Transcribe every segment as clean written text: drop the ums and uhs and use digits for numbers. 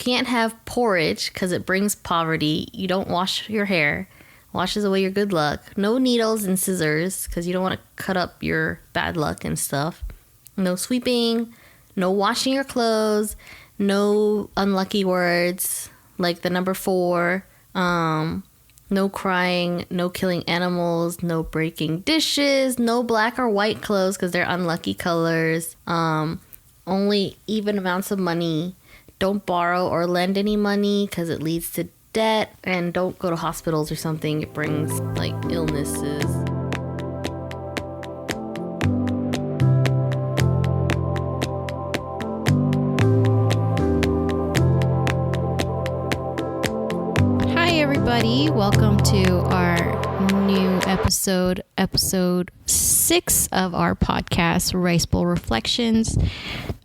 can't have porridge because it brings poverty. You don't wash your hair. Washes away your good luck. No needles and scissors because you don't want to cut up your bad luck and stuff. No sweeping. No washing your clothes. No unlucky words like the number 4. No crying. No killing animals. No breaking dishes. No black or white clothes because they're unlucky colors. Only even amounts of money. Don't borrow or lend any money because it leads to debt. And don't go to hospitals or something. It brings like illnesses. Hi everybody, welcome to our new episode 6 of our podcast, Ricebowl Reflections.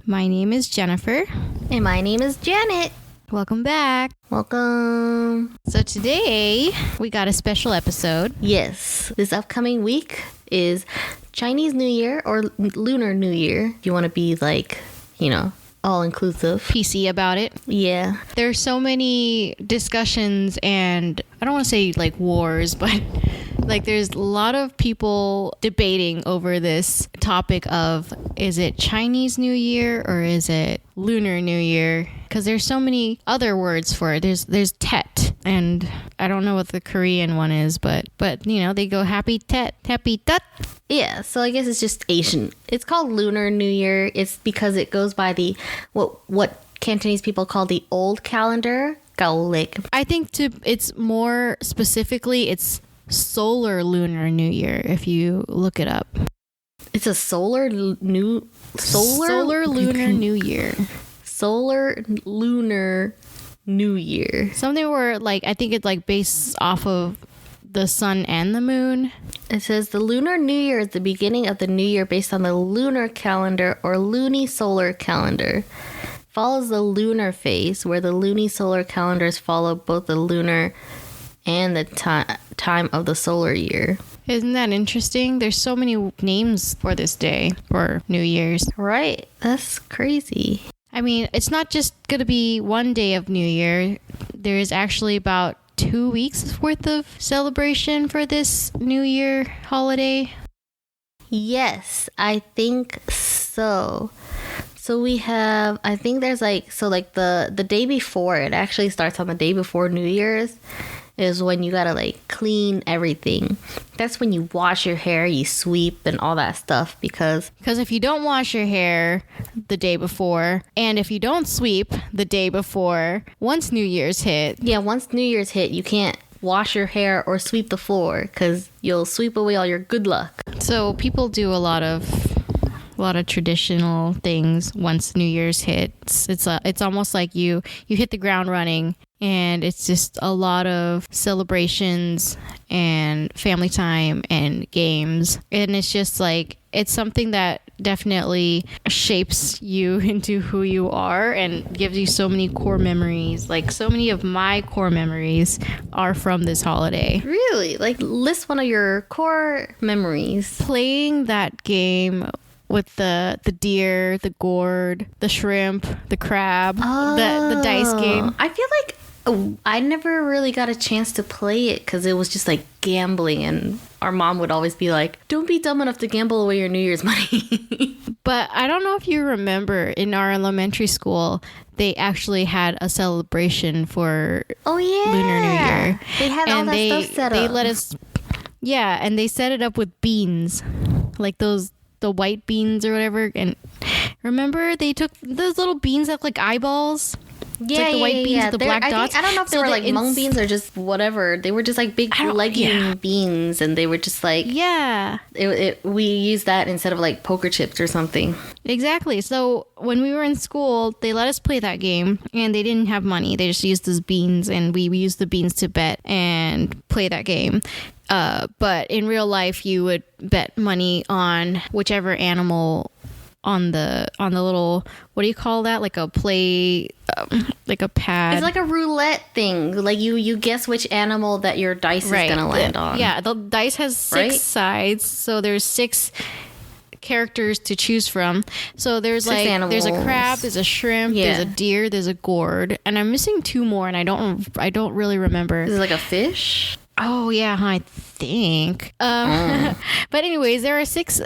My name is Jennifer. And my name is Janet. Welcome back. Welcome. So today we got a special episode. Yes, this upcoming week is Chinese New Year or Lunar New Year. If you want to be like, all inclusive. PC about it. Yeah. There's so many discussions and I don't want to say like wars, but like there's a lot of people debating over this topic of is it Chinese New Year or is it Lunar New Year? Because there's so many other words for it. There's Tet, and I don't know what the Korean one is, but they go Happy Tet, Happy Tet. Yeah, so I guess it's just Asian. It's called Lunar New Year. It's because it goes by the what Cantonese people call the old calendar, Gaolik. I think it's more specifically it's Solar Lunar New Year if you look it up. It's a solar Lunar New Year. Solar Lunar New Year. Something where like I think it's like based off of the sun and the moon. It says the Lunar New Year is the beginning of the new year based on the lunar calendar or lunisolar calendar. Follows the lunar phase where the lunisolar calendars follow both the lunar and the time of the solar year. Isn't that interesting? There's so many names for this day, for New Year's. Right. That's crazy. I mean, it's not just going to be one day of New Year. There is actually about 2 weeks worth of celebration for this New Year holiday. Yes, I think so. So we have, I think there's the day before, it actually starts on the day before New Year's, is when you gotta like clean everything. That's when you wash your hair, you sweep and all that stuff because if you don't wash your hair the day before and if you don't sweep the day before, once New Year's hit. Yeah, once New Year's hit, you can't wash your hair or sweep the floor because you'll sweep away all your good luck. So people do a lot of traditional things once New Year's hits. It's almost like you hit the ground running, and it's just a lot of celebrations and family time and games. And it's just like, it's something that definitely shapes you into who you are and gives you so many core memories. Like so many of my core memories are from this holiday. Really? Like list one of your core memories. Playing that game with the deer, the gourd, the shrimp, the crab, the dice game. I feel like I never really got a chance to play it because it was just like gambling, and our mom would always be like, don't be dumb enough to gamble away your New Year's money. But I don't know if you remember, in our elementary school, they actually had a celebration for Lunar New Year. They had all that stuff set up. They let us, and they set it up with beans, like the white beans or whatever. And remember, they took those little beans that look like eyeballs. Yeah, like the white beans with the black dots. I don't know if they were like mung beans or just whatever. They were just like big legging beans, and they were just like we used that instead of like poker chips or something. Exactly. So when we were in school, they let us play that game, and they didn't have money. They just used those beans, and we used the beans to bet and play that game. But in real life, you would bet money on whichever animal on the little, what do you call that? Like a play, like a pad. It's like a roulette thing. Like you guess which animal that your dice is gonna land on. Yeah, the dice has 6 sides, so there's 6 characters to choose from. So there's Six like animals. there's a crab, there's a shrimp, Yeah. there's a deer, there's a gourd, and I'm missing two more, and I don't really remember. Is it like a fish? Oh yeah, I think. But anyways, there are six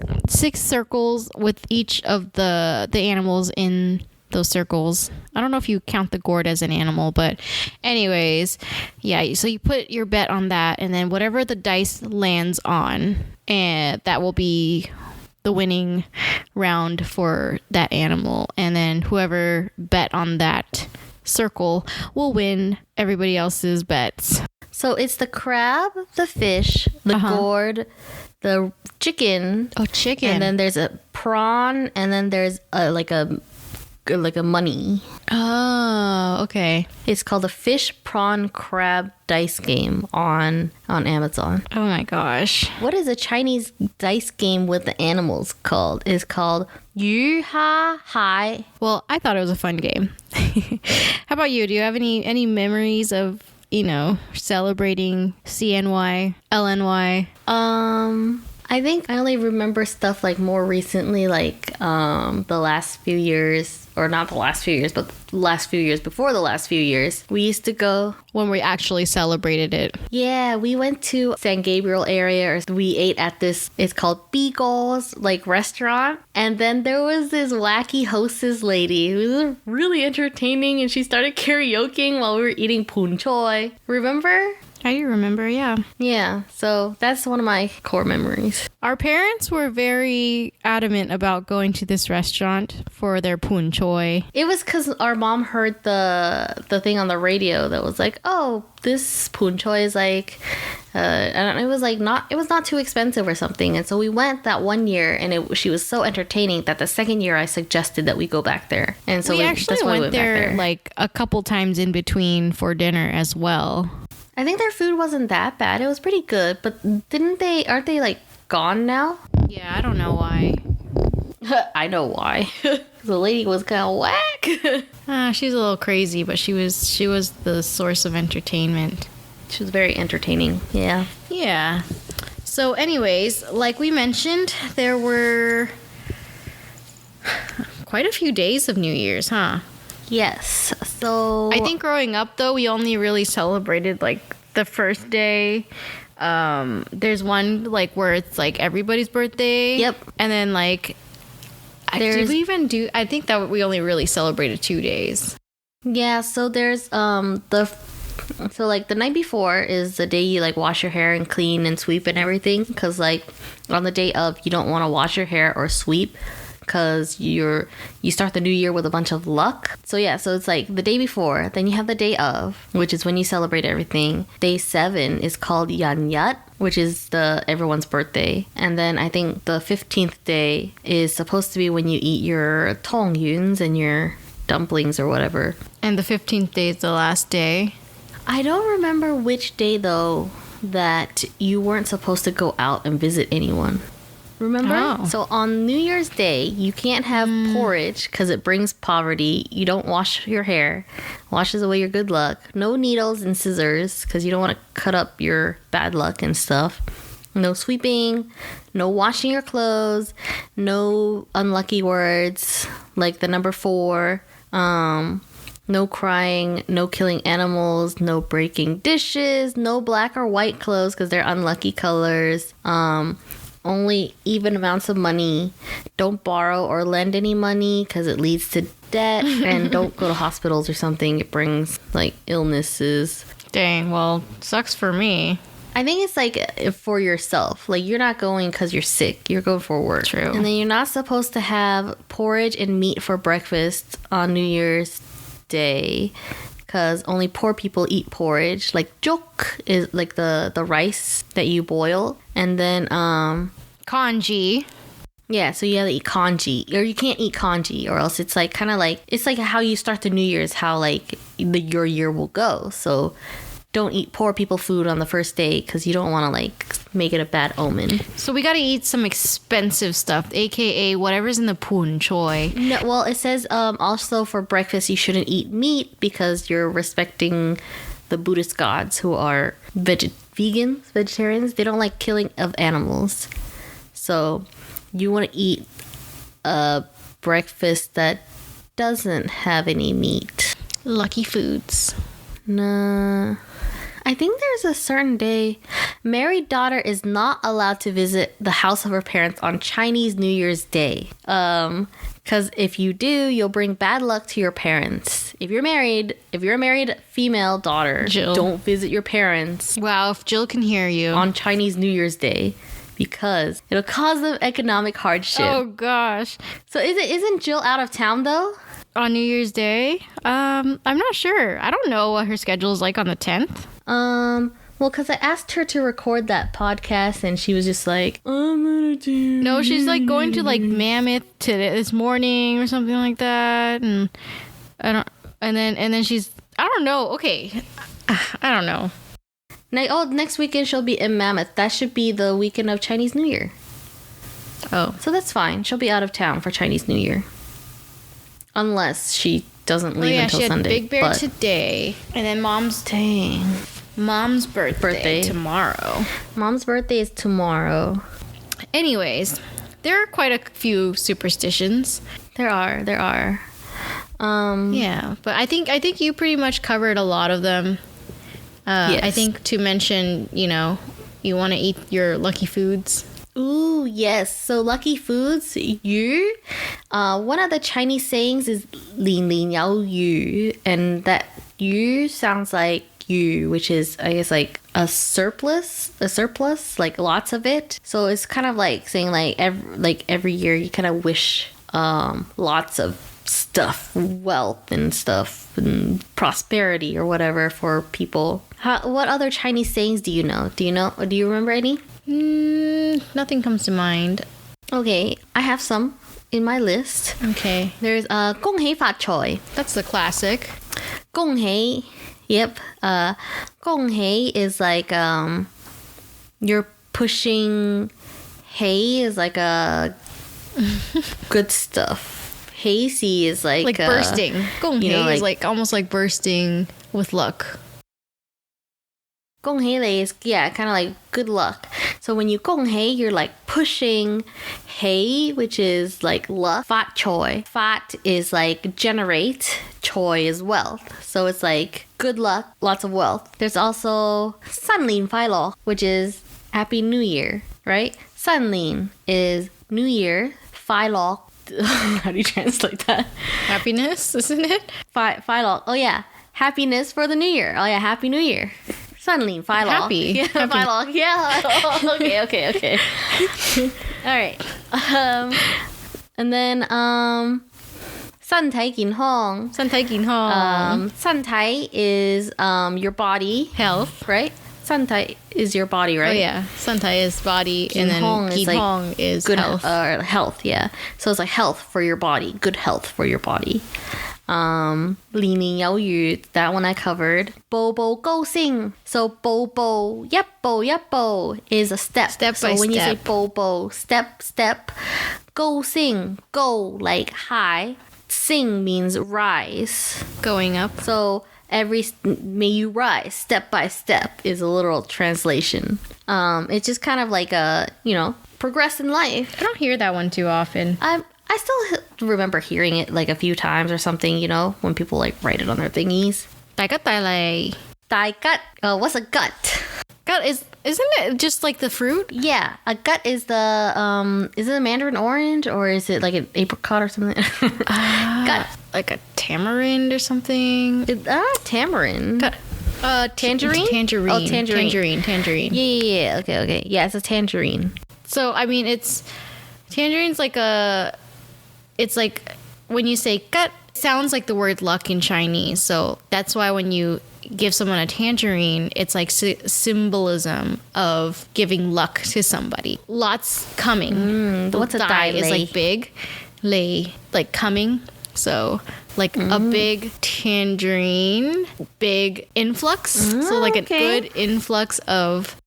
circles with each of the animals in those circles. I don't know if you count the gourd as an animal, but anyways, yeah. So you put your bet on that, and then whatever the dice lands on, and that will be the winning round for that animal. And then whoever bet on that circle will win everybody else's bets. So it's the crab, the fish, the gourd, the chicken. Oh, chicken. And then there's a prawn, and then there's like a money. Oh, okay. It's called the Fish Prawn Crab Dice Game on Amazon. Oh my gosh. What is a Chinese dice game with the animals called? It's called Yu Ha Hai. Well, I thought it was a fun game. How about you? Do you have any memories of, celebrating CNY, LNY? I think I only remember stuff like more recently, like the last few years, or not the last few years, but the last few years before the last few years. We used to go. When we actually celebrated it. Yeah, we went to San Gabriel area, or we ate at this, it's called Beagles, like restaurant. And then there was this wacky hostess lady who was really entertaining, and she started karaokeing while we were eating pun choi. Remember? I do remember, yeah. Yeah, so that's one of my core memories. Our parents were very adamant about going to this restaurant for their pun choi. It was because our mom heard the thing on the radio that was like, oh, this pun choi is like, and it was like it was not too expensive or something. And so we went that one year, and she was so entertaining that the second year I suggested that we go back there. And so we actually that's why we went back there like a couple times in between for dinner as well. I think their food wasn't that bad. It was pretty good, but aren't they like gone now? Yeah, I don't know why. I know why. The lady was kind of whack. She's a little crazy, but she was the source of entertainment. She was very entertaining. Yeah. Yeah. So anyways, like we mentioned, there were quite a few days of New Year's, huh? Yes. So I think growing up, though, we only really celebrated like the first day. There's one like where it's like everybody's birthday. Yep. And then like, did we even do? I think that we only really celebrated 2 days. Yeah. So there's so like the night before is the day you like wash your hair and clean and sweep and everything. Because like on the day of, you don't want to wash your hair or sweep, because you start the new year with a bunch of luck. So yeah, so it's like the day before, then you have the day of, which is when you celebrate everything. Day 7 is called Yan Yat, which is everyone's birthday. And then I think the 15th day is supposed to be when you eat your Tong Yuns and your dumplings or whatever. And the 15th day is the last day. I don't remember which day though that you weren't supposed to go out and visit anyone. Remember? Oh. So on New Year's Day, you can't have porridge because it brings poverty. You don't wash your hair. Washes away your good luck. No needles and scissors because you don't want to cut up your bad luck and stuff. No sweeping. No washing your clothes. No unlucky words like the number 4. No crying. No killing animals. No breaking dishes. No black or white clothes because they're unlucky colors. Only even amounts of money. Don't borrow or lend any money because it leads to debt. And don't go to hospitals or something. It brings like illnesses. Dang, well, sucks for me. I think it's like for yourself. Like you're not going because you're sick. You're going for work. True. And then you're not supposed to have porridge and meat for breakfast on New Year's Day, because only poor people eat porridge. Like jok is like the rice that you boil. And then Kanji. yeah, so you have to eat kanji, or you can't eat kanji, or else it's like kind of like, it's like how you start the New Year's, how like your year will go. So don't eat poor people food on the first day because you don't want to like make it a bad omen. So we gotta eat some expensive stuff, aka whatever's in the pun choi. No, well, it says also for breakfast you shouldn't eat meat because you're respecting the Buddhist gods who are vegetarians. They don't like killing of animals. So You want to eat a breakfast that doesn't have any meat. Lucky foods. Nah. I think there's a certain day. Married daughter is not allowed to visit the house of her parents on Chinese New Year's Day. Because if you do, you'll bring bad luck to your parents. If you're a married female daughter, Jill. don't visit your parents Wow, if Jill can hear you. on Chinese New Year's Day because it'll cause them economic hardship. Oh gosh. So isn't Jill out of town though? On New Year's Day? I'm not sure. I don't know what her schedule is like on the 10th. Well, because I asked her to record that podcast and she was just like, I'm gonna do. No, she's like going to like Mammoth this morning or something like that, and then she's, I don't know. Okay, I don't know. Next weekend she'll be in Mammoth. That should be the weekend of Chinese New Year. Oh, So that's fine. She'll be out of town for Chinese New Year. Unless she doesn't leave until she had Sunday. Big Bear today, and then Mom's birthday tomorrow. Mom's birthday is tomorrow. Anyways, there are quite a few superstitions. There are. Yeah, but I think you pretty much covered a lot of them. Yes. I think to mention, you want to eat your lucky foods. Ooh, yes. So lucky foods, yu. One of the Chinese sayings is 里里鸟语, and that yu sounds like you, which is, I guess, like a surplus, like lots of it. So it's kind of like saying every year you kind of wish lots of stuff, wealth and stuff, and prosperity or whatever for people. What other Chinese sayings do you know? Do you remember any? Nothing comes to mind. Okay, I have some in my list. Okay. There's 恭喜發財. That's the classic. 恭喜. Yep. 恭喜 is like you're pushing. Hei is like a good stuff. Hazy is like bursting. 恭喜 like, is like almost like bursting with luck. 恭喜你 is, yeah, kind of like good luck. So when you 恭喜, you're like pushing. Hei, which is like luck. Fat choi. Fat is like generate. Choi is wealth. So it's like good luck, lots of wealth. There's also 山林快樂, which is Happy New Year, right? 山林 is New Year. 快樂. How do you translate that? Happiness, isn't it? 快樂. Oh yeah. Happiness for the New Year. Oh yeah, Happy New Year. 山林快樂. Happy. Yeah, 快樂. Yeah. Oh, okay. All right. And then 身體健康. 身體健康. 身體 is your body. Health. Right? 身體 is your body, right? Oh yeah. 身體 is body, and then 健康 is good health. Health, yeah. So it's like health for your body. Good health for your body. 里面有餘, that one I covered. 步步高升. So 步步, 一步 is a step. Step so by when you say step. 步步, step. 高升, go like high. 升 means rise. Going up. So may you rise step by step is a literal translation. It's just kind of like progress in life. I don't hear that one too often. I still remember hearing it like a few times or something, when people like write it on their thingies. 大吉大利. Dai gut. What's a gut? Gut isn't it just like the fruit? Yeah, a gut is is it a mandarin orange or is it like an apricot or something? Gut. Like a tamarind or something. Tamarind. Gut. Tangerine? Tangerine. Oh, tangerine. Tangerine. Yeah. Okay. Yeah, it's a tangerine. So, I mean, tangerine's like it's like when you say gut, it sounds like the word luck in Chinese. So that's why when you give someone a tangerine, it's like symbolism of giving luck to somebody. Lots coming. What's a dai is lei? like big, lei, like coming. So like a big tangerine, big influx. So like a good influx of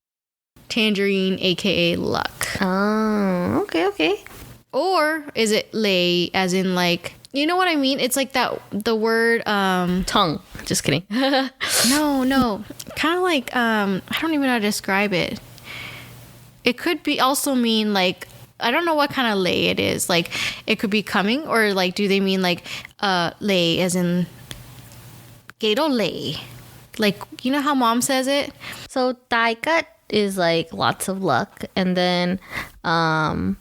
tangerine, aka luck. Oh, okay. Or is it lei as in like, you know what I mean? It's like the word Tongue. Just kidding. No. Kind of like I don't even know how to describe it. It could be also mean like I don't know what kind of lei it is. Like, it could be coming, or like, do they mean like lei as in gato lei? Like, you know how mom says it? So dai gat is like lots of luck, and then and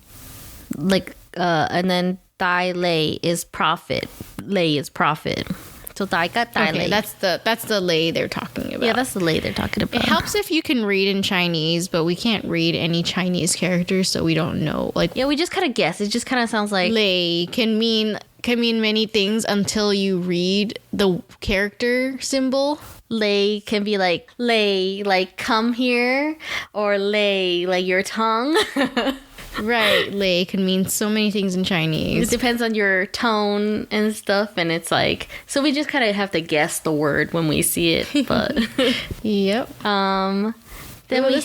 then dai lei is profit. Lei is profit. So dai gat dai lei. That's the lei they're talking about. Yeah, that's the lei they're talking about. It helps if you can read in Chinese, but we can't read any Chinese characters, so we don't know. Like, yeah, we just kind of guess. It just kind of sounds like lei can mean many things until you read the character symbol. lei can be like lei, like come here, or lei, like your tongue. Right, lei can mean so many things in It Chinese. depends on your tone and stuff, and it's like, so we just kind of have to guess the word when we see it. But Yep. then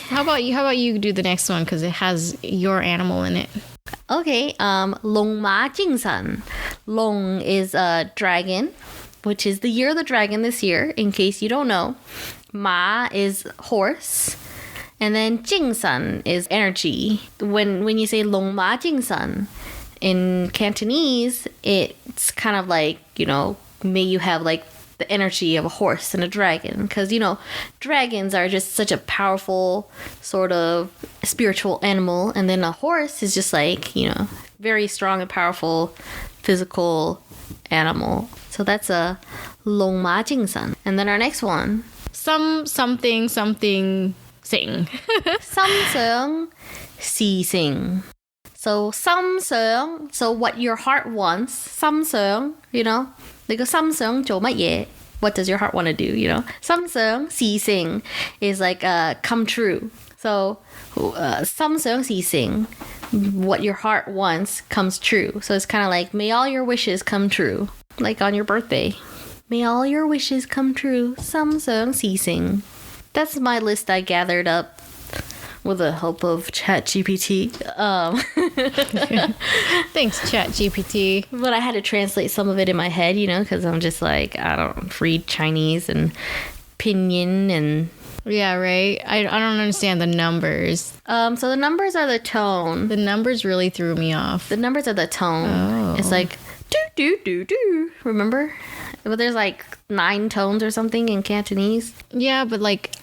How about you do the next one, because it has your animal in it. okay, long ma jing san. Long is a dragon, which is the year of the dragon this year, in case you don't know. Ma is horse. And then jing san is energy. When you say long ma jing san, in Cantonese, it's kind of like, may you have like the energy of a horse and a dragon. Because, dragons are just such a powerful sort of spiritual animal. And then a horse is just like, very strong and powerful physical animal. So that's a long ma jing san. And then our next one. Something sing. Samsung si sing. So Samsung, so what your heart wants. Samsung, like a Samsung 做乜嘢? What does your heart want to do, Samsung si sing is like come true. So Samsung si sing, what your heart wants comes true. So it's kind of like, may all your wishes come true. Like on your birthday. May all your wishes come true. Samsung si sing. That's my list I gathered up with the help of ChatGPT. Thanks, ChatGPT. But I had to translate some of it in my head, because I'm just like, I don't read Chinese and pinyin and... Yeah, right? I don't understand the numbers. So the numbers are the tone. The numbers really threw me off. The numbers are the tone. Oh. It's like, do, do, do, do. Remember? But there's like 9 tones or something in Cantonese. Yeah, but like...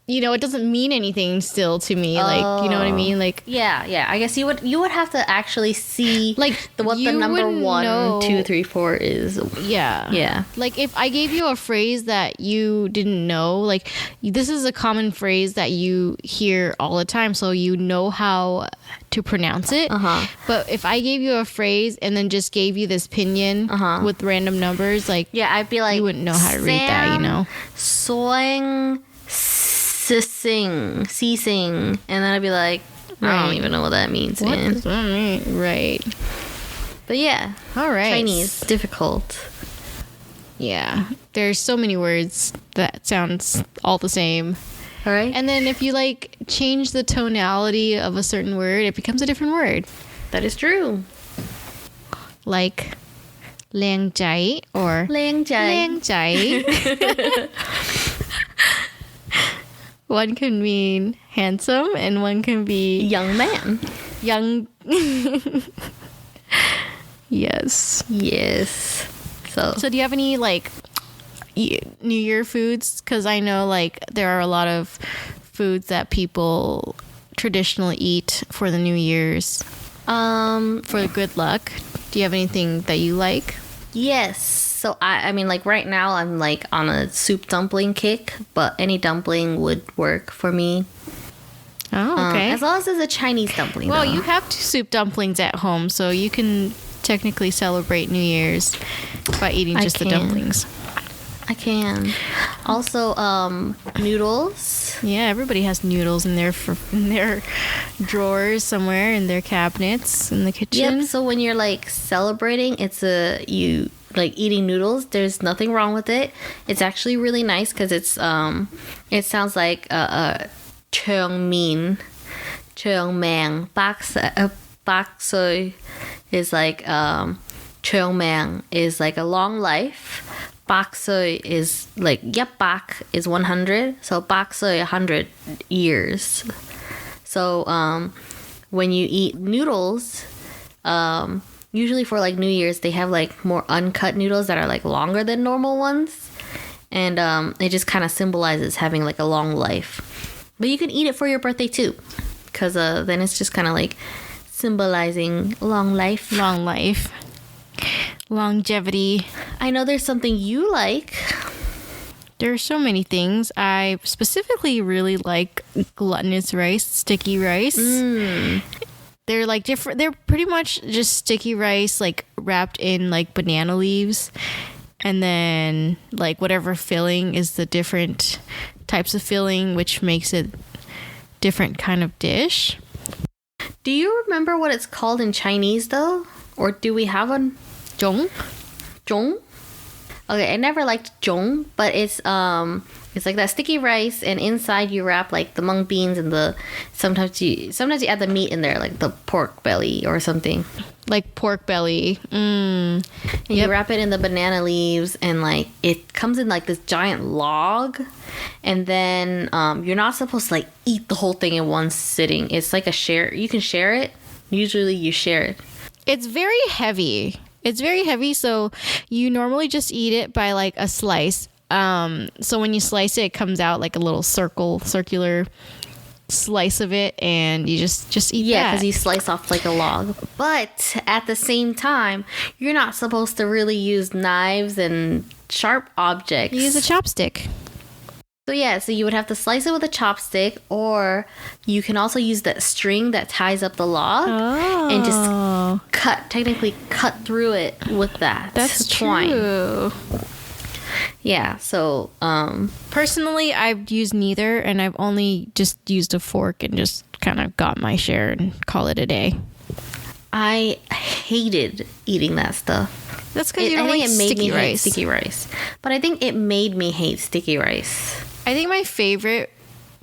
it doesn't mean anything still to me. Like, you know what I mean? Like, yeah. I guess you would have to actually see like what the number 1, 2, 3, 4 is. Yeah. Like, if I gave you a phrase that you didn't know, like, this is a common phrase that you hear all the time, so you know how to pronounce it. But if I gave you a phrase and then just gave you this pinyin with random numbers, like, yeah, I'd be like, you wouldn't know how to read that, Soing, sing, and then I'd be like, I don't even know what that means, What man. does that mean? Right. But yeah, All right. Chinese, difficult. Yeah. There's so many words that sounds all the same. All right, And then if you like change the tonality of a certain word, it becomes a different word. that is true. Like 靚仔 or 靚仔. 靚仔. One can mean handsome and one can be Young man. young. Yes. Yes. So So do you have any like New Year foods? Because I know like there are a lot of foods that people traditionally eat for the New Year's for good luck. Do you have anything that you like? yes. So I mean, like right now I'm like on a soup dumpling kick, but any dumpling would work for me. Oh, okay. As long as it's a Chinese dumpling. Well, though. you have 2 soup dumplings at home, so you can technically celebrate New Year's by eating I just the can. dumplings. I can. Also, noodles. Yeah, everybody has noodles in their drawers somewhere, in their cabinets, in the kitchen. Yep. So when you're like celebrating, you like eating noodles. There's nothing wrong with it. It's actually really nice because it sounds like cheongmin, cheongmang, baksoy is like cheongmang is like a long life. Baksoy is like bak is 100, so baksoy 100 years. So when you eat noodles, usually for like New Year's, they have like more uncut noodles that are like longer than normal ones. And it just kind of symbolizes having like a long life. But you can eat it for your birthday too. Because then it's just kind of like symbolizing long life. Long life. Longevity. I know there's something you like. There are so many things. I specifically really like glutinous rice, sticky rice. They're like different. They're pretty much just sticky rice, like wrapped in like banana leaves. And then like whatever filling is the different types of filling, which makes it different kind of dish. Do you remember what it's called in Chinese though? Or do we have one? Zhong? Zhong? Okay, I never liked zhong, but it's like that sticky rice, and inside you wrap like the mung beans and sometimes you add the meat in there, like the pork belly or something. Like pork belly. And you wrap it in the banana leaves, and like it comes in like this giant log, and then you're not supposed to like eat the whole thing in one sitting. It's like a share. You can share it. Usually you share it. It's very heavy. So you normally just eat it by like a slice. So when you slice it, it comes out like a little circular slice of it, and you just eat that. Yeah, because you slice off like a log. But at the same time, you're not supposed to really use knives and sharp objects. You use a chopstick. So yeah, so you would have to slice it with a chopstick, or you can also use that string that ties up the log and just technically cut through it with that. That's twine. True. Yeah, so personally, I've used neither, and I've only just used a fork and just kind of got my share and call it a day. I hated eating that stuff. That's because you don't like sticky rice. Hate sticky rice. But I think it made me hate sticky rice. I think my favorite,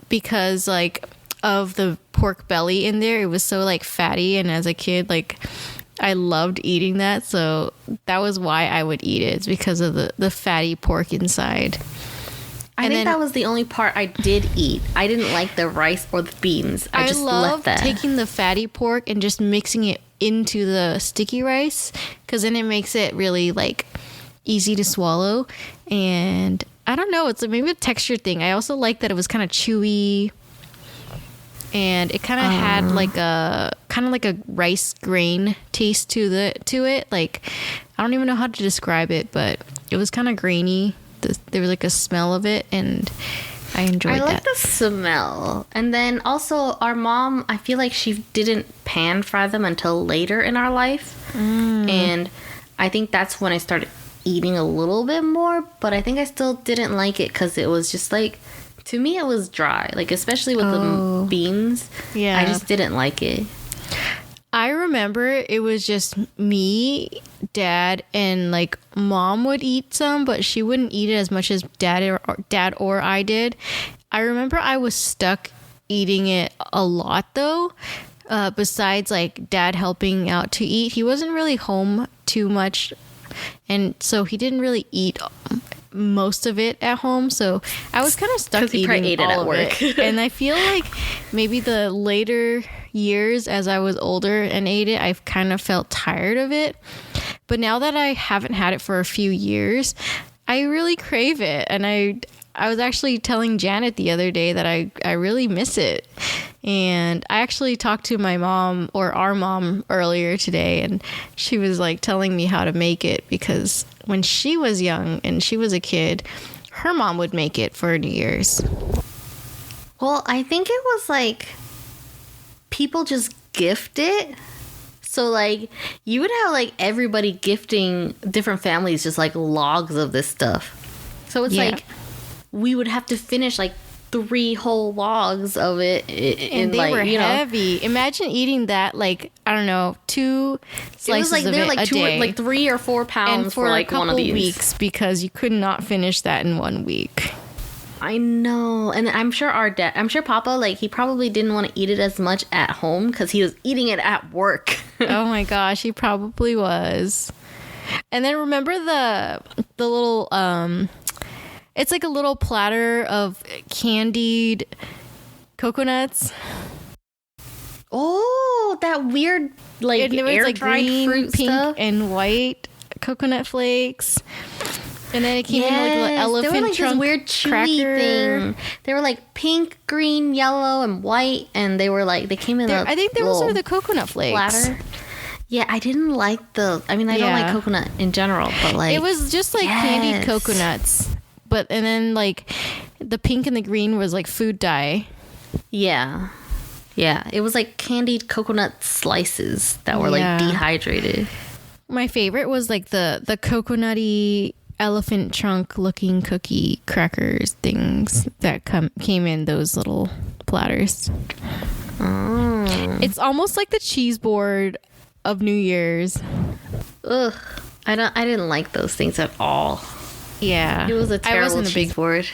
because like of the pork belly in there, it was so like fatty, and as a kid, like I loved eating that, so that was why I would eat it. It's because of the fatty pork inside. I think that was the only part I did eat. I didn't like the rice or the beans. I just left that. Taking the fatty pork and just mixing it into the sticky rice, because then it makes it really like easy to swallow. And I don't know, it's maybe a texture thing. I also like that it was kind of chewy, and it kind of had like a rice grain taste to it. Like, I don't even know how to describe it, but it was kind of grainy. There was like a smell of it, and I enjoyed that. I like the smell. And then also our mom, I feel like she didn't pan fry them until later in our life. And I think that's when I started eating a little bit more, but I think I still didn't like it because it was just like, to me it was dry, like especially with the beans. I just didn't like it. I remember it was just me, dad, and like mom would eat some, but she wouldn't eat it as much as dad or I did. I remember I was stuck eating it a lot though. Besides like dad helping out to eat, he wasn't really home too much, and so he didn't really eat most of it at home, so I was kind of stuck eating ate it at work. And I feel like maybe the later years, as I was older and ate it, I've kind of felt tired of it. But now that I haven't had it for a few years, I really crave it. And I was actually telling Janet the other day that I really miss it. And I actually talked to my mom, or our mom, earlier today, and she was like telling me how to make it, because when she was young and she was a kid, her mom would make it for New Year's. Well, I think it was like people just gift it. So like you would have like everybody gifting different families just like logs of this stuff. So it's like we would have to finish like 3 whole logs of it, and they were heavy. Imagine eating that, like, I don't know, 2 slices of it a day, like 3 or 4 pounds, and for like one of these weeks, because you could not finish that in 1 week. I know. And I'm sure Papa, like, he probably didn't want to eat it as much at home because he was eating it at work. Oh my gosh, he probably was. And then remember the little it's like a little platter of candied coconuts. Oh, that weird like And it was air like dried green, fruit pink, stuff. and white coconut flakes. And then it came in like an elephant they were like trunk this weird chewy cracker thing. They were like pink, green, yellow, and white, and they were like they came in. I think those are the coconut flakes. Platter. Yeah, I didn't like the. I mean, I don't like coconut in general, but like it was just like candied coconuts. And then like the pink and the green was like food dye. Yeah. Yeah, it was like candied coconut slices that were like dehydrated. My favorite was like the coconutty elephant trunk looking cookie crackers things that came in those little platters. Oh. It's almost like the cheese board of New Year's. Ugh. I didn't like those things at all. Yeah. It was a terrible cheese board.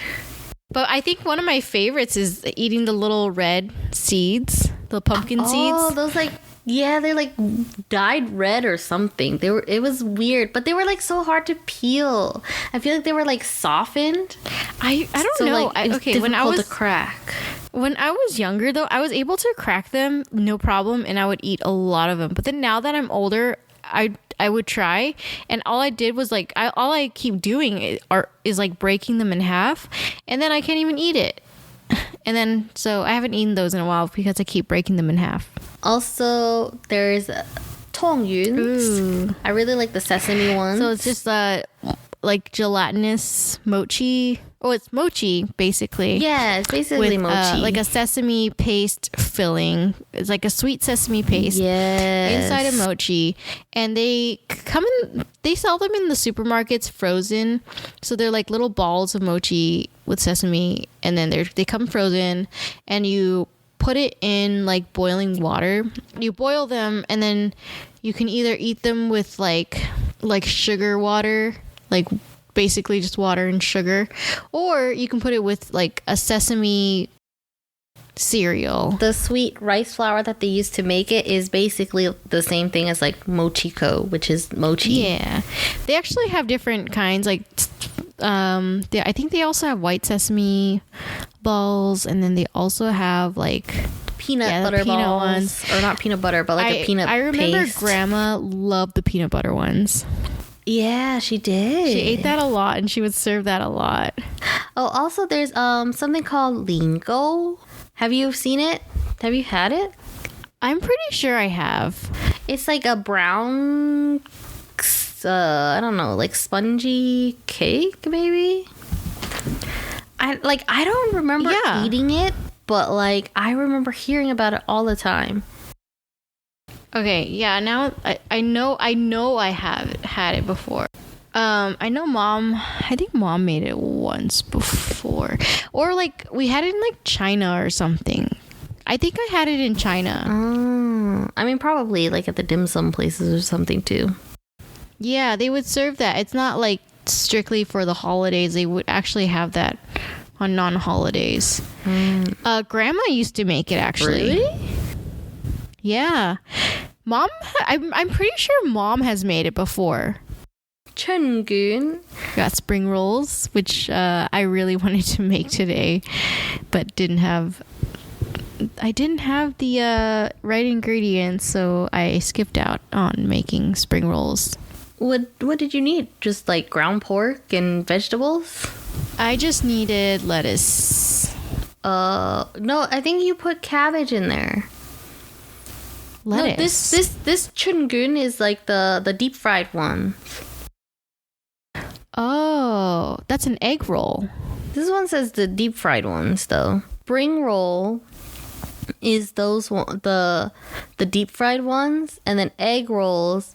But I think one of my favorites is eating the little red seeds, the pumpkin seeds. Oh, those like they're like dyed red or something. It was weird, but they were like so hard to peel. I feel like they were like softened. I don't know. Like, okay, when I was to crack. When I was younger though, I was able to crack them no problem, and I would eat a lot of them. But then now that I'm older, I would try, and all I did was like all I keep doing is like breaking them in half, and then I can't even eat it. And then so I haven't eaten those in a while because I keep breaking them in half. Also, there's Tong Yun. Ooh. I really like the sesame ones. So it's just like gelatinous mochi. Oh, it's mochi basically. Yeah, it's basically with, mochi. like a sesame paste filling. It's like a sweet sesame paste. Yes. Inside a mochi, and they sell them in the supermarkets frozen. So they're like little balls of mochi with sesame, and then they come frozen, and you put it in like boiling water. You boil them, and then you can either eat them with like sugar water, like basically just water and sugar, or you can put it with like a sesame cereal. The sweet rice flour that they use to make it is basically the same thing as like mochiko, which is mochi. Yeah, they actually have different kinds. Like I think they also have white sesame balls, and then they also have like peanut butter balls ones. Or not peanut butter, but like a peanut I remember paste. Grandma loved the peanut butter ones. Yeah, she did. She ate that a lot, and she would serve that a lot. Oh, also there's something called lingo. Have you seen it? Have you had it? I'm pretty sure I have. It's like a brown I don't know, like spongy cake maybe. I don't remember eating it, but like I remember hearing about it all the time. Okay, yeah, now I know I have had it before. I know I think mom made it once before. Or like we had it in like China or something. I think I had it in China. I mean probably like at the dim sum places or something too. Yeah, they would serve that. It's not like strictly for the holidays. They would actually have that on non-holidays. Grandma used to make it actually. Really? Yeah. Mom, I'm pretty sure mom has made it before. Chungun. Got spring rolls, which I really wanted to make today, but didn't have the right ingredients, so I skipped out on making spring rolls. What did you need? Just like ground pork and vegetables? I just needed lettuce. No, I think you put cabbage in there. Lettuce. No, this chungun is like the deep fried one. Oh, that's an egg roll. This one says the deep fried ones though. Spring roll is the deep fried ones, and then egg rolls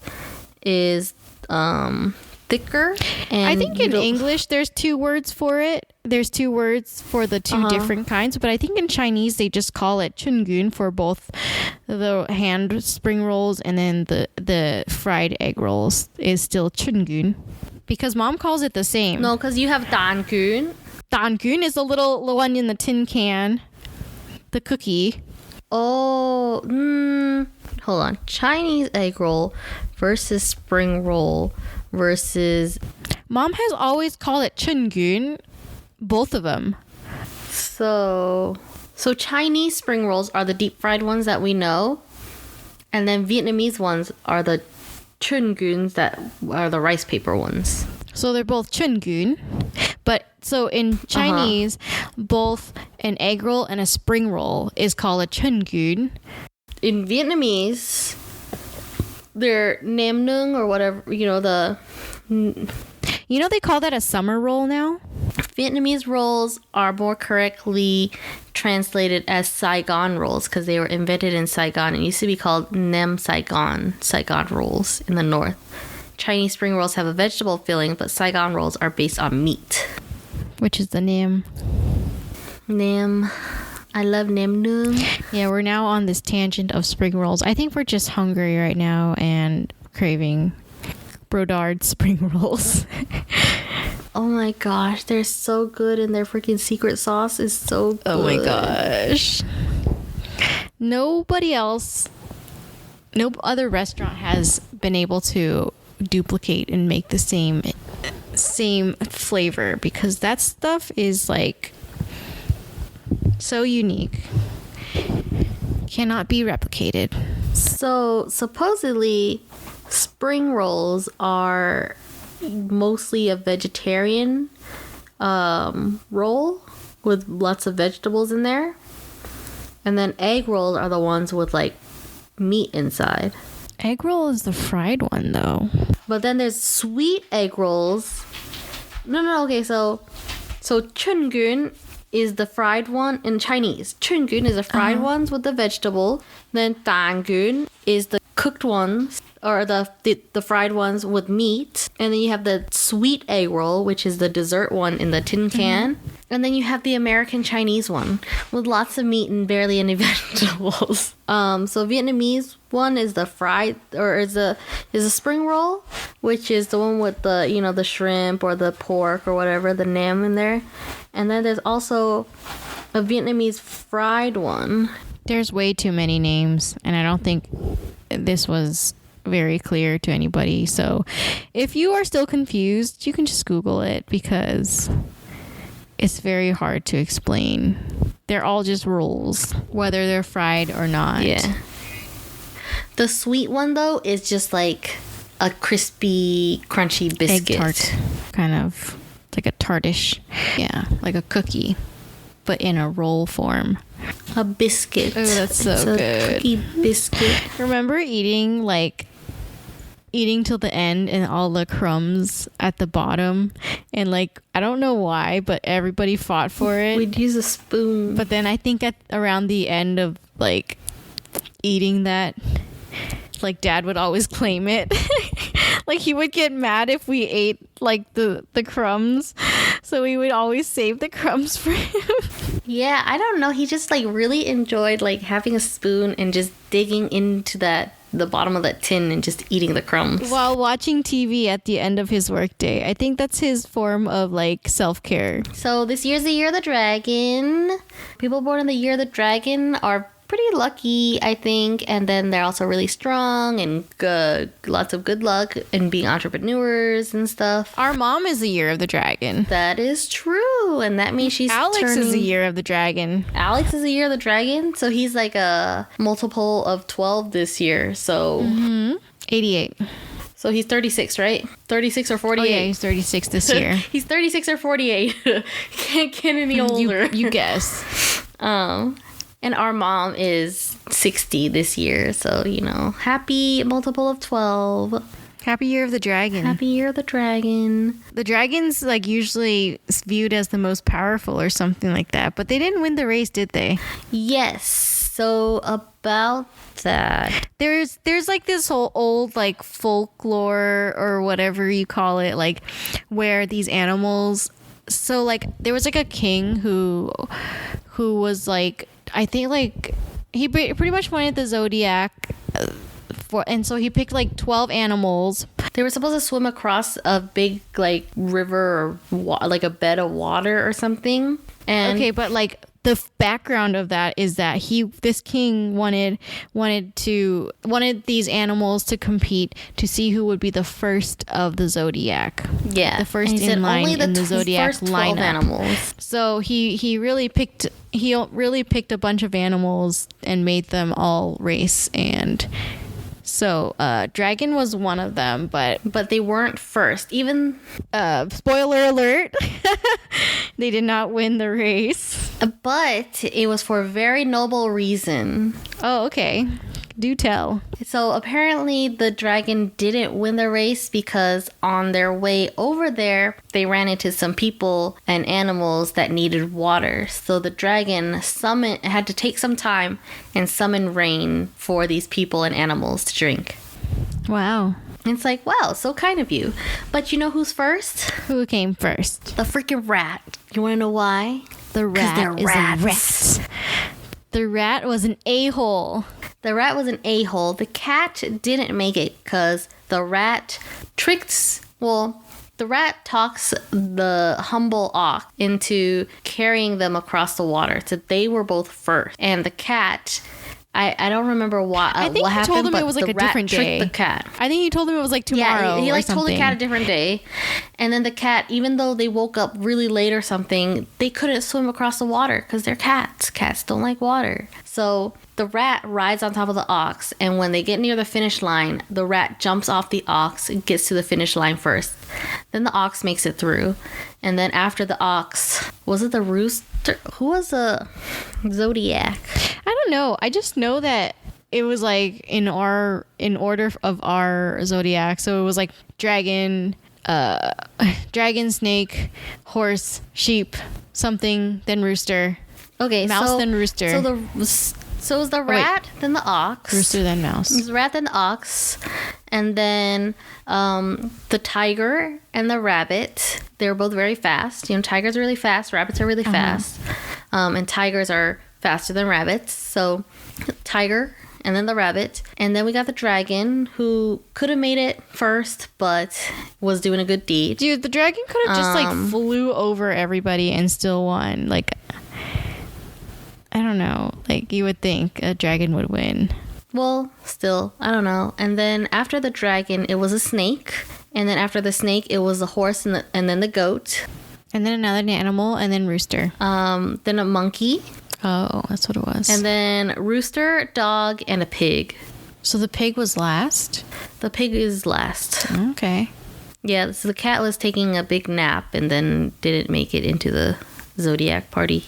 is thicker. And I think in English there's two words for it. There's two words for the two different kinds, but I think in Chinese they just call it chungun for both the hand spring rolls, and then the fried egg rolls is still chungun. Because mom calls it the same. No, because you have dangun. Dangun is the little one in the tin can. The cookie. Oh, hold on. Chinese egg roll versus spring roll versus... Mom has always called it chungun. Both of them. So Chinese spring rolls are the deep fried ones that we know. And then Vietnamese ones are the chun guns that are the rice paper ones. So they're both chun gun, but so in Chinese, both an egg roll and a spring roll is called a chun gun. In Vietnamese, they're nam nung or whatever, They call that a summer roll now. Vietnamese rolls are more correctly translated as Saigon rolls because they were invented in Saigon. It used to be called Nem Saigon rolls in the north. Chinese spring rolls have a vegetable filling, but Saigon rolls are based on meat. Which is the nam. Nam. I love nam nung. Yeah, we're now on this tangent of spring rolls. I think we're just hungry right now and craving Brodard spring rolls. Oh my gosh, they're so good, and their freaking secret sauce is so good. Oh my gosh. No other restaurant has been able to duplicate and make the same flavor, because that stuff is like so unique. Cannot be replicated. So supposedly spring rolls are mostly a vegetarian roll with lots of vegetables in there, and then egg rolls are the ones with like meat inside. Egg roll is the fried one though. But then there's sweet egg rolls. Okay, so chun gun is the fried one in Chinese. Chun gun is the fried ones with the vegetable. Then tang gun is the cooked ones, or the fried ones with meat. And then you have the sweet egg roll, which is the dessert one in the tin can. And then you have the American Chinese one with lots of meat and barely any vegetables. So Vietnamese one is the fried, or is a spring roll, which is the one with the the shrimp or the pork or whatever, the nam in there. And then there's also a Vietnamese fried one. There's way too many names, and I don't think this was very clear to anybody. So if you are still confused, you can just Google it, because it's very hard to explain. They're all just rolls, whether they're fried or not. Yeah. The sweet one, though, is just like a crispy, crunchy biscuit. Egg tart. Kind of like a tartish. Yeah, like a cookie, but in a roll form. A biscuit. Oh, that's so it's good. A cookie biscuit. Remember eating till the end and all the crumbs at the bottom, and I don't know why, but everybody fought for it. We'd use a spoon. But then I think around the end of eating that, Dad would always claim it. He would get mad if we ate the crumbs, so we would always save the crumbs for him. Yeah, I don't know, he just really enjoyed having a spoon and just digging into the bottom of that tin and just eating the crumbs while watching TV at the end of his workday. I think that's his form of self-care. So this year's the year of the dragon. People born in the year of the dragon are pretty lucky, I think, and then they're also really strong and good, lots of good luck and being entrepreneurs and stuff. Our mom is the year of the dragon. That is true, and that means she's Alex is the year of the dragon. Alex is the year of the dragon, so he's a multiple of 12 this year. So 88. So he's 36, right? 36 or 48? Oh yeah, he's 36 this year. He's 36 or 48. Can't get any older. You guess. And our mom is 60 this year. So, happy multiple of 12. Happy year of the dragon. Happy year of the dragon. The dragon's usually viewed as the most powerful or something like that. But they didn't win the race, did they? Yes. So about that. There's this whole old folklore or whatever you call it, where these animals. So there was a king who was I think he pretty much wanted the zodiac and so he picked 12 animals. They were supposed to swim across a big river or a bed of water or something. And okay, but the background of that is that this king wanted these animals to compete to see who would be the first of the zodiac. Yeah, the first in line in the zodiac lineup. Animals. So he really picked a bunch of animals and made them all race, and So, dragon was one of them, but they weren't first. Even spoiler alert, they did not win the race. but it was for a very noble reason. Oh, okay. Do tell. So apparently the dragon didn't win the race because on their way over there, they ran into some people and animals that needed water. So the dragon had to take some time and summon rain for these people and animals to drink. Wow. It's like, wow, so kind of you. But you know who's first? Who came first? The freaking rat. You want to know why? The rat they're is rats. a rat. The rat was an a-hole. The rat was an a-hole. The cat didn't make it because the rat the rat talks the humble ox into carrying them across the water. So they were both first. And the cat, I don't remember what happened. I think he told him but it was like the a rat different day. tricked the cat. I think he told him it was like tomorrow. Yeah, he like or told the something. cat a different day. And then the cat, even though they woke up really late or something, they couldn't swim across the water because they're cats. Cats don't like water. So the rat rides on top of the ox, and when they get near the finish line, the rat jumps off the ox and gets to the finish line first. Then the ox makes it through. And then after the ox, was it the rooster? Who was the zodiac? I don't know. I just know that it was like in order of our zodiac. So it was like dragon, snake, horse, sheep, something, then rooster. Okay, mouse, then rooster. So it was the rat, then the ox. Rooster, then mouse. It was the rat, then the ox. And then the tiger and the rabbit. They were both very fast. You know, tigers are really fast. Rabbits are really fast. And tigers are faster than rabbits. So tiger and then the rabbit. And then we got the dragon, who could have made it first, but was doing a good deed. Dude, the dragon could have just like flew over everybody and still won. Like, I don't know. Like, you would think a dragon would win. Well, still, I don't know. And then after the dragon, it was a snake. And then after the snake, it was a horse and then the goat. And then another animal, and then rooster. Then a monkey. Oh, that's what it was. And then rooster, dog, and a pig. So the pig was last? The pig is last. Okay. Yeah, so the cat was taking a big nap and then didn't make it into the zodiac party.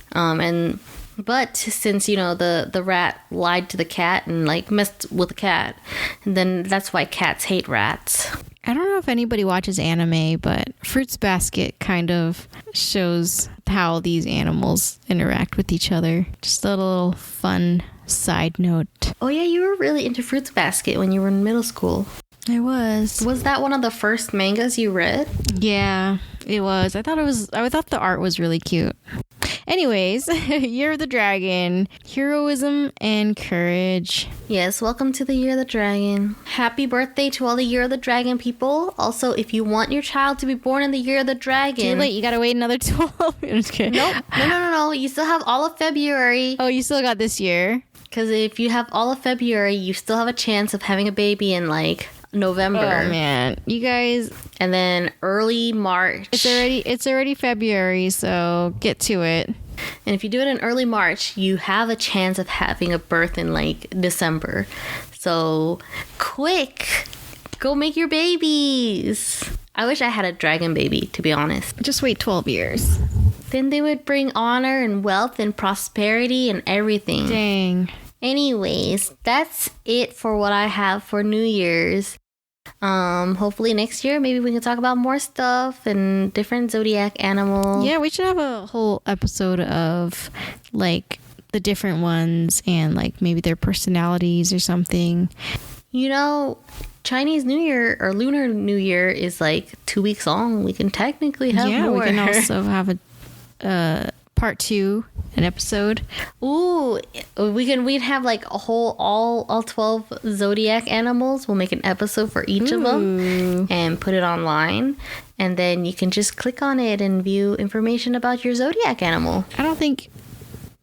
But since, you know, the rat lied to the cat and like messed with the cat, and then that's why cats hate rats. I don't know if anybody watches anime, but Fruits Basket kind of shows how these animals interact with each other. Just a little fun side note. Oh yeah, you were really into Fruits Basket when you were in middle school. I was. Was that one of the first mangas you read? Yeah, it was. I thought the art was really cute. Anyways, Year of the Dragon, heroism and courage. Yes, welcome to the Year of the Dragon. Happy birthday to all the Year of the Dragon people. Also, if you want your child to be born in the Year of the Dragon... Too late, you gotta wait another 12. I'm just kidding. Nope. No. You still have all of February. Oh, you still got this year? Because if you have all of February, you still have a chance of having a baby in, like, November. Oh, man. You guys... And then early March. It's already February, so get to it. And if you do it in early March, you have a chance of having a birth in like December. So quick, go make your babies. I wish I had a dragon baby, to be honest. Just wait 12 years. Then they would bring honor and wealth and prosperity and everything. Dang. Anyways, that's it for what I have for New Year's. Hopefully next year maybe we can talk about more stuff and different zodiac animals. Yeah, we should have a whole episode of like the different ones and like maybe their personalities or something. You know, Chinese New Year or Lunar New Year is like 2 weeks long. We can technically have more. We can also have a part 2, an episode. Ooh, we'd have like a whole all 12 zodiac animals. We'll make an episode for each of them and put it online, and then you can just click on it and view information about your zodiac animal. I don't think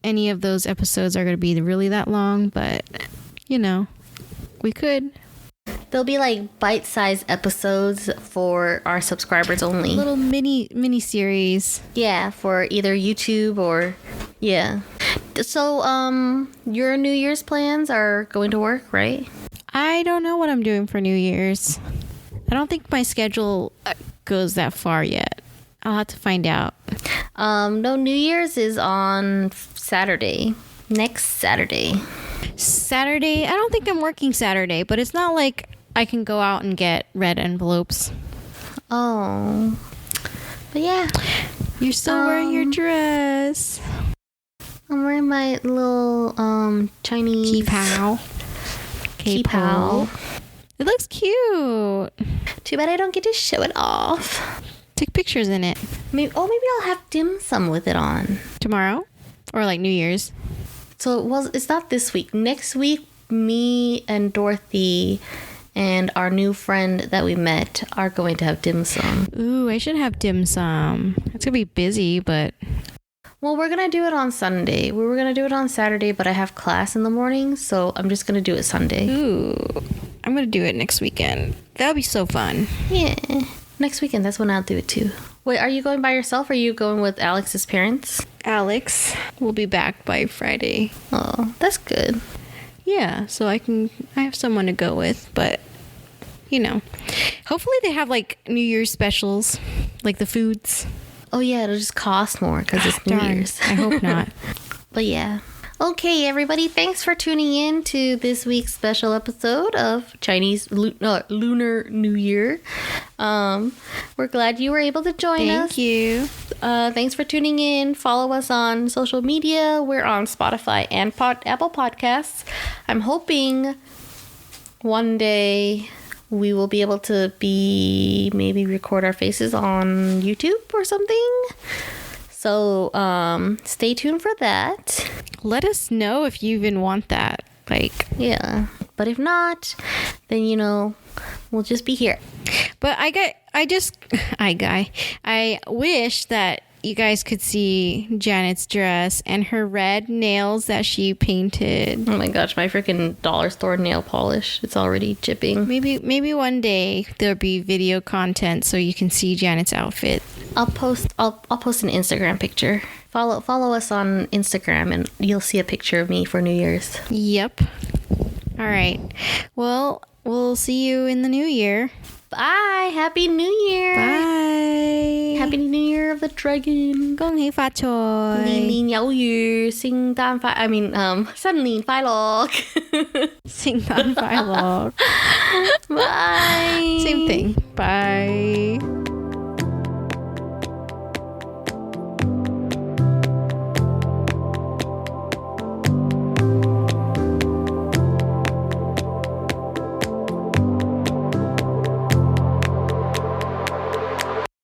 any of those episodes are going to be really that long, but you know, we could. They'll be like bite-sized episodes for our subscribers only. Little mini series. Yeah, for either YouTube or yeah. So your New Year's plans are going to work, right? I don't know what I'm doing for New Year's. I don't think my schedule goes that far yet. I'll have to find out. No, New Year's is on Saturday. Next Saturday. Saturday? I don't think I'm working Saturday, but it's not like I can go out and get red envelopes. Oh. But yeah. You're still wearing your dress. I'm wearing my little Chinese... Kipao. Kipao. It looks cute. Too bad I don't get to show it off. Take pictures in it. Maybe I'll have dim sum with it on. Tomorrow? Or like New Year's? So it's not this week. Next week, me and Dorothy and our new friend that we met are going to have dim sum. Ooh, I should have dim sum. It's going to be busy, but... Well, we're going to do it on Sunday. We were going to do it on Saturday, but I have class in the morning, so I'm just going to do it Sunday. Ooh, I'm going to do it next weekend. That'll be so fun. Yeah. Next weekend, that's when I'll do it too. Wait, are you going by yourself or are you going with Alex's parents? Alex will be back by Friday. Oh, that's good. Yeah, so I have someone to go with, but hopefully they have like New Year's specials, like the foods. Oh yeah, it'll just cost more because it's New Year's. I hope not. But yeah. Okay, everybody, thanks for tuning in to this week's special episode of Chinese Lunar New Year. We're glad you were able to join us. Thank you. Thanks for tuning in. Follow us on social media. We're on Spotify and Apple Podcasts. I'm hoping one day we will be able to maybe record our faces on YouTube or something. So stay tuned for that. Let us know if you even want that. Yeah. But if not, then we'll just be here. But I wish that you guys could see Janet's dress and her red nails that she painted. Oh my gosh, my freaking dollar store nail polish. It's already chipping. Maybe one day there'll be video content so you can see Janet's outfit. I'll post an Instagram picture. Follow us on Instagram and you'll see a picture of me for New Year's. Yep. All right. Well, we'll see you in the new year. Bye. Happy New Year. Bye. Happy New Year of the Dragon. 恭喜發財。年年有餘，聖誕快新年快樂。聖誕快樂。Bye. Same thing. Bye.